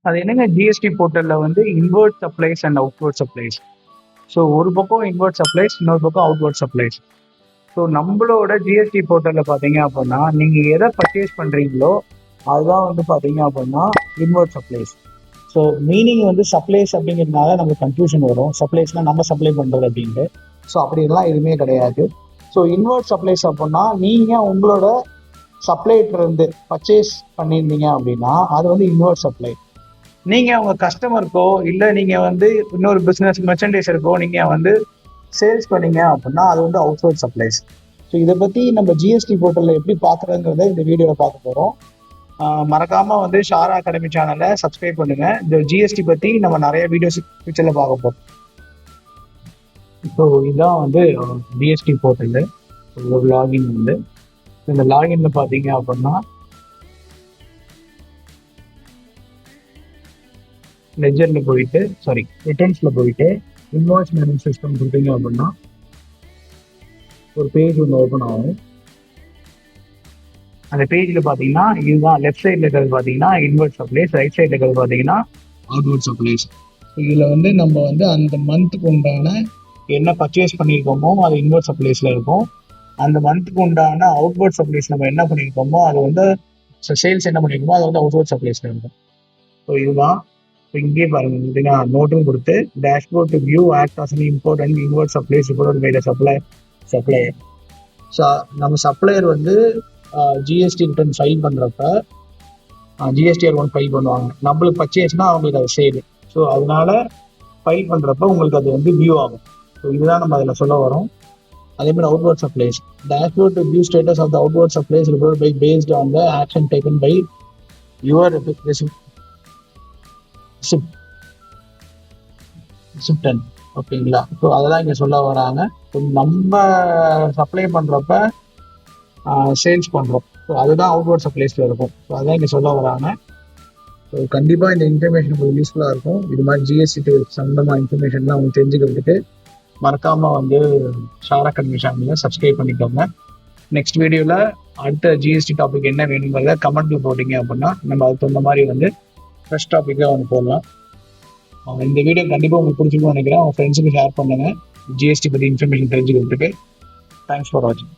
அது என்னங்க ஜிஎஸ்டி போர்ட்டலில் வந்து invert supplies and outward supplies. So ஒரு பக்கம் இன்வெர்ட் சப்ளைஸ், இன்னொரு பக்கம் அவுட்வர்ட் சப்ளைஸ். ஸோ நம்மளோட ஜிஎஸ்டி போர்ட்டலில் பார்த்தீங்க அப்படின்னா நீங்கள் எதை பர்ச்சேஸ் பண்ணுறீங்களோ அதுதான் வந்து பார்த்தீங்க அப்படின்னா இன்வெர்ட் சப்ளைஸ். ஸோ மீனிங் வந்து சப்ளைஸ் அப்படிங்கிறதுனால நமக்கு கன்ஃபியூஷன் வரும். சப்ளைஸ்னால் நம்ம சப்ளை பண்ணுறது அப்படின்ட்டு. ஸோ அப்படிலாம் எதுவுமே கிடையாது. ஸோ இன்வெர்ட் சப்ளைஸ் அப்படின்னா நீங்கள் உங்களோட சப்ளைட்டர் இருந்து பர்ச்சேஸ் பண்ணியிருந்தீங்க அப்படின்னா அது வந்து இன்வெர்ட் சப்ளை. நீங்கள் உங்கள் கஸ்டமருக்கோ இல்லை நீங்கள் வந்து இன்னொரு பிஸ்னஸ் மெர்ச்சன்டைசருக்கோ நீங்கள் வந்து சேல்ஸ் பண்ணீங்க அப்படின்னா அது வந்து அவுட்வர்ட் சப்ளைஸ். ஸோ இதை பற்றி நம்ம ஜிஎஸ்டி போர்ட்டலில் எப்படி பார்க்குறதுங்கிறத இந்த வீடியோவில் பார்க்க போகிறோம். மறக்காமல் வந்து ஷாரா அகாடமி சேனலை சப்ஸ்கிரைப் பண்ணுங்கள். இந்த ஜிஎஸ்டி பற்றி நம்ம நிறைய வீடியோஸ் ஃபியூச்சரில் பார்க்க போகிறோம். ஸோ இதுதான் வந்து ஜிஎஸ்டி போர்ட்டலு ஒரு லாகின் வந்து. இந்த லாகின்ல பார்த்தீங்க அப்படின்னா லெஜரில் போயிட்டு ரிட்டர்ன்ஸில் போயிட்டு இன்வாய்ஸ் மேனேஜ் சிஸ்டம் கொடுத்தீங்க அப்படின்னா ஒரு பேஜ் ஒன்று ஓப்பன் ஆகும். அந்த பேஜில் பார்த்தீங்கன்னா இதுதான் லெஃப்ட் சைடில் இருக்கிறது பார்த்தீங்கன்னா இன்வெர்ட் சப்ளைஸ், ரைட் சைடில் இருக்கிறது பார்த்தீங்கன்னா அவுட்வர்ட் சப்ளைஸ். இதில் வந்து நம்ம வந்து அந்த மந்த்துக்கு உண்டான என்ன பர்ச்சேஸ் பண்ணியிருக்கோமோ அது இன்வெர்ட் சப்ளைஸில் இருக்கும். அந்த மந்த்துக்கு உண்டான அவுட்வர்ட் சப்ளைஸ் நம்ம என்ன பண்ணியிருக்கோமோ அது வந்து சேல்ஸ் என்ன பண்ணியிருக்கோமோ அது வந்து அவுட்வர்ட் சப்ளைஸில் இருக்கும். ஸோ இதுதான் இங்கே பாருங்க, இதுனா நோட்டும் கொடுத்து dashboard to view act as an import and inward supplies report by the supplier. So நம்ம சப்ளையர் வந்து ஜிஎஸ்டி ரிட்டர்ன் ஃபைல் பண்ணுறப்ப ஜிஎஸ்டிஆர் ஒன் ஃபைல் பண்ணுவாங்க. நம்மளுக்கு பர்ச்சேஸ்னால் அவங்களுக்கு அது சேல். ஸோ அதனால ஃபைல் பண்ணுறப்ப உங்களுக்கு அது வந்து வியூ ஆகும். ஸோ இதுதான் நம்ம அதில் சொல்ல வரோம். அதே மாதிரி outward supplies dashboard to view status of the outward supplies report by based on the action taken by your recipient. ஓகேங்களா? ஸோ அதெல்லாம் இங்கே சொல்ல வராங்க. ஸோ நம்ம சப்ளை பண்ணுறப்ப சேல்ஸ் பண்ணுறோம். ஸோ அதுதான் அவுட்வர்ட் சப்ளைஸில் இருக்கும். ஸோ அதான் இங்கே சொல்ல வராங்க. ஸோ கண்டிப்பாக இந்த இன்ஃபர்மேஷன் உங்களுக்கு யூஸ்ஃபுல்லாக இருக்கும். இது மாதிரி ஜிஎஸ்டி சம்மந்தமாக இன்ஃபர்மேஷன்லாம் உங்களுக்கு தெரிஞ்சுக்கிறதுக்கு மறக்காமல் வந்து ஷாரா அகாடமி சேனலில் சப்ஸ்கிரைப் பண்ணிக்கோங்க. நெக்ஸ்ட் வீடியோவில் அடுத்த ஜிஎஸ்டி டாபிக் என்ன வேணுங்கிறத கமெண்ட்டில் போட்டிங்க அப்படின்னா நம்ம அதுக்கு தகுந்த மாதிரி வந்து ஃப்ரெஷ் டாப்பிக்காக ஒன்று போடலாம். இந்த வீடியோ கண்டிப்பாக உங்களுக்கு பிடிச்சிருக்கும்னு நினைக்கிறேன். உங்கள் ஃப்ரெண்ட்ஸுக்கு ஷேர் பண்ணுங்கள் ஜிஎஸ்டி பற்றி இன்ஃபர்மேஷன் தெரிஞ்சுக்கிறதுக்கு. தேங்க்ஸ் ஃபார் வாட்சிங்.